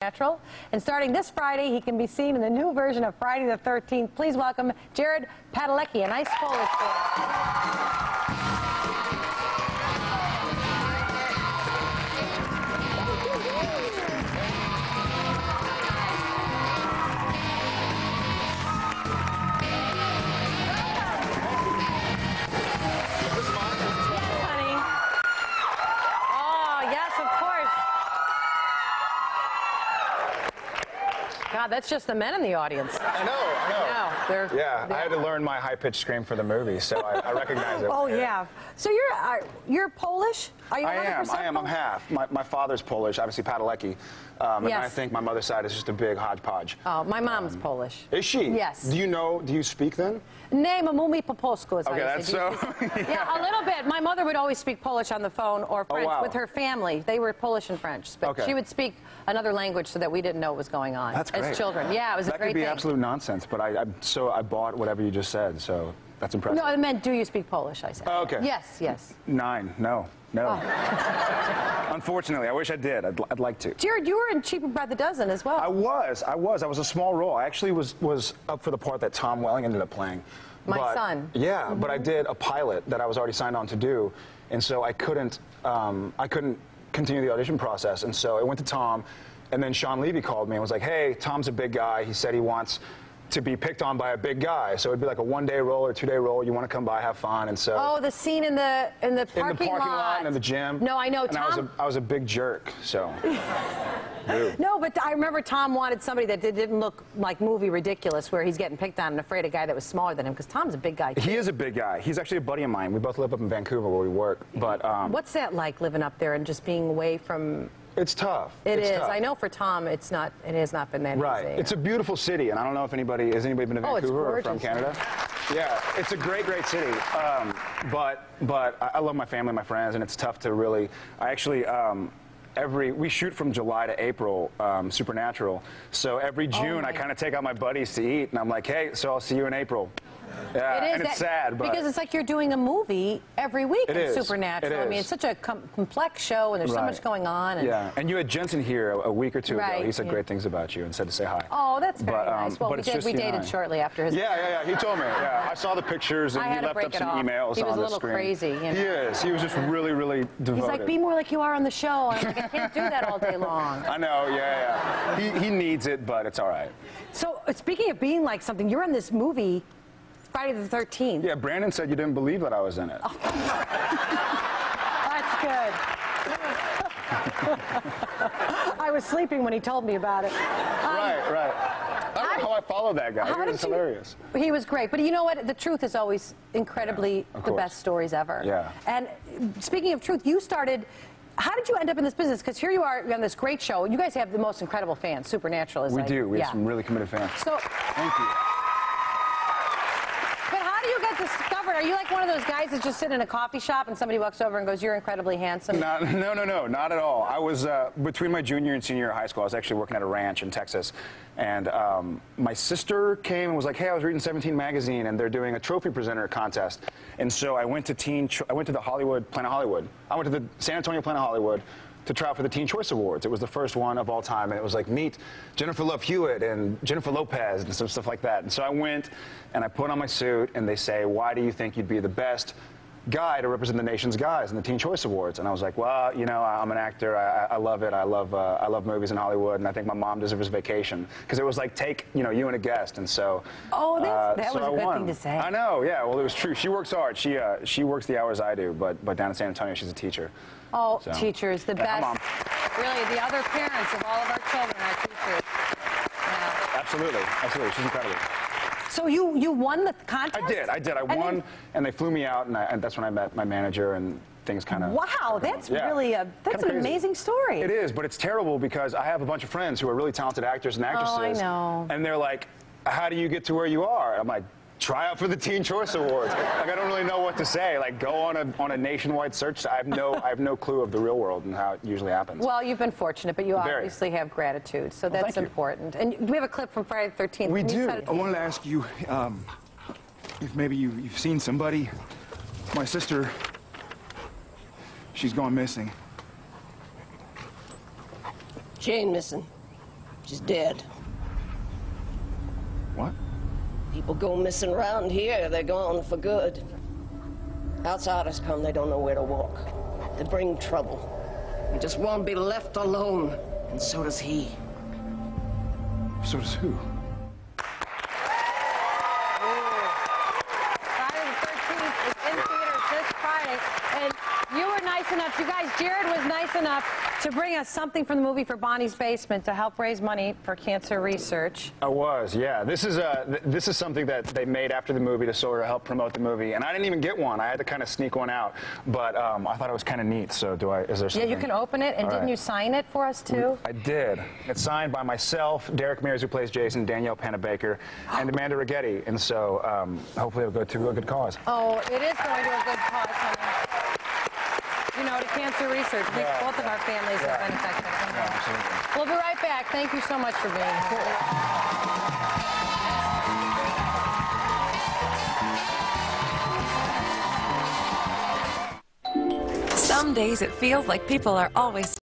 Supernatural. And starting this Friday, he can be seen in the new version of Friday the 13th. Please welcome Jared Padalecki, a nice Polish boy. God, that's just the men in the audience. I know. Yeah, I had to learn my high-pitched scream for the movie, so I recognize it. Oh, yeah. So you're Polish? Are you 100% I am. I'm half. My father's Polish, obviously Padalecki. And I think my mother's side is just a big hodgepodge. Oh, my mom's Polish. Is she? Yes. Do you speak then? Nie, mówi po polsku, as okay, that's so. Yeah, a little bit. My mother would always speak Polish on the phone or French with her family. They were Polish and French, but she would speak another language so that we didn't know what was going on. That's great. As children. Yeah, it was a great thing. That could be absolute nonsense, but I bought whatever you just said, so that's impressive. No, I meant, do you speak Polish, I said. Oh, okay. Yes, yes. 9, no. Oh. Unfortunately, I wish I did. I'd like to. Jared, you were in Cheaper by the Dozen as well. I was a small role. I actually was up for the part that Tom Welling ended up playing. My son. Yeah, but I did a pilot that I was already signed on to do, and so I couldn't continue the audition process, and so I went to Tom, and then Sean Levy called me and was like, hey, Tom's a big guy. He said he wants to be picked on by a big guy, so it'd be like a 1-day role or 2-day role. You want to come by, have fun, and so. Oh, the scene in the parking lot and in the gym. No, I know. And Tom. I was a big jerk, so. No, but I remember Tom wanted somebody that didn't look like movie ridiculous, where he's getting picked on and afraid a guy that was smaller than him, because Tom's a big guy, too. He is a big guy. He's actually a buddy of mine. We both live up in Vancouver where we work, but. What's that like, living up there and just being away from? It's tough. It's tough. I know for Tom, it has not been that right. easy. It's a beautiful city, and I don't know if has anybody been to Vancouver or from Canada? Yeah, it's a great city. But I love my family, my friends, and it's tough to really. I actually. We shoot from July to April, Supernatural. So every June, I kind of take out my buddies to eat, and I'm like, hey, so I'll see you in April. Yeah, and it's sad, but because it's like you're doing a movie every week in Supernatural. It is. I mean, it's such a complex show, and there's so much going on. And yeah, and you had Jensen here a week or two ago. He said great things about you and said to say hi. Oh, that's very nice. Well, we dated shortly after his. Yeah. He told me. Yeah, I saw the pictures, and he left up some emails. He was on a little the screen. crazy. You know? He is. He was just really devoted. He's like, be more like you are on the show. And I'm like, I can't do that all day long. I know. Yeah. He needs it, but it's all right. So speaking of being like something, you're in this movie. Friday the 13th. Yeah, Brandon said you didn't believe that I was in it. Oh. That's good. I was sleeping when he told me about it. Right. I don't know how I followed that guy. He was hilarious. He was great. But you know what? The truth is always incredibly the best stories ever. Yeah. And speaking of truth, you started... How did you end up in this business? Because here you are on this great show. You guys have the most incredible fans. Supernatural is We do. We have some really committed fans. So, thank you. Discovered? Are you like one of those guys that just sit in a coffee shop and somebody walks over and goes, you're incredibly handsome? No, not at all. I was, between my junior and senior year of high school, I was actually working at a ranch in Texas. And my sister came and was like, hey, I was reading 17 magazine and they're doing a trophy presenter contest. And so I went to the Hollywood, Planet Hollywood. I went to the San Antonio Planet Hollywood to try out for the Teen Choice Awards. It was the first one of all time, and it was like, meet Jennifer Love Hewitt and Jennifer Lopez and some stuff like that. And so I went, and I put on my suit, and they say, why do you think you'd be the best guy to represent the nation's guys in the Teen Choice Awards? And I was like, well, you know, I'm an actor. I love it. I love movies in Hollywood, and I think my mom deserves vacation. Because it was like, take, you and a guest, and so. Oh, that was a good thing to say. I know, yeah. Well, it was true. She works hard. She works the hours I do, but down in San Antonio, she's a teacher. Oh, so. Teachers, the best. Mom. Really, the other parents of all of our children are teachers. Yeah. Absolutely. She's incredible. So you won the contest? I did. I won, and they flew me out, and that's when I met my manager, and things kind of. Wow, that's really that's an amazing story. It is, but it's terrible because I have a bunch of friends who are really talented actors and actresses. Oh, I know. And they're like, how do you get to where you are? I'm like, try out for the Teen Choice Awards. Like, I don't really know what to say. Like, go on a nationwide search. I have no clue of the real world and how it usually happens. Well, you've been fortunate, but you obviously have gratitude, so that's important. And we have a clip from Friday the 13th. We do. I wanted to ask you if maybe you've seen somebody. My sister, she's gone missing. Jane missing. She's dead. What? People go missing around here. They're gone for good. Outsiders come, they don't know where to walk. They bring trouble. We just won't be left alone. And so does he. So does who? Friday the 13th is in theaters this Friday. And you were nice enough, you guys, Jared was nice enough to bring us something from the movie for Bonnie's Basement to help raise money for cancer research. I was, yeah. This is something that they made after the movie to sort of help promote the movie, and I didn't even get one. I had to kind of sneak one out, but I thought it was kind of neat. So is there something? Yeah, you can open it, and didn't you sign it for us too? I did. It's signed by myself, Derek Mears, who plays Jason, Danielle Panabaker, and Amanda Rigetti, and so hopefully it'll go to a good cause. Oh, it is going to a good cause, honey. You know, to cancer research. I think both of our families have been affected. Yeah, absolutely. We'll be right back. Thank you so much for being here. Some days it feels like people are always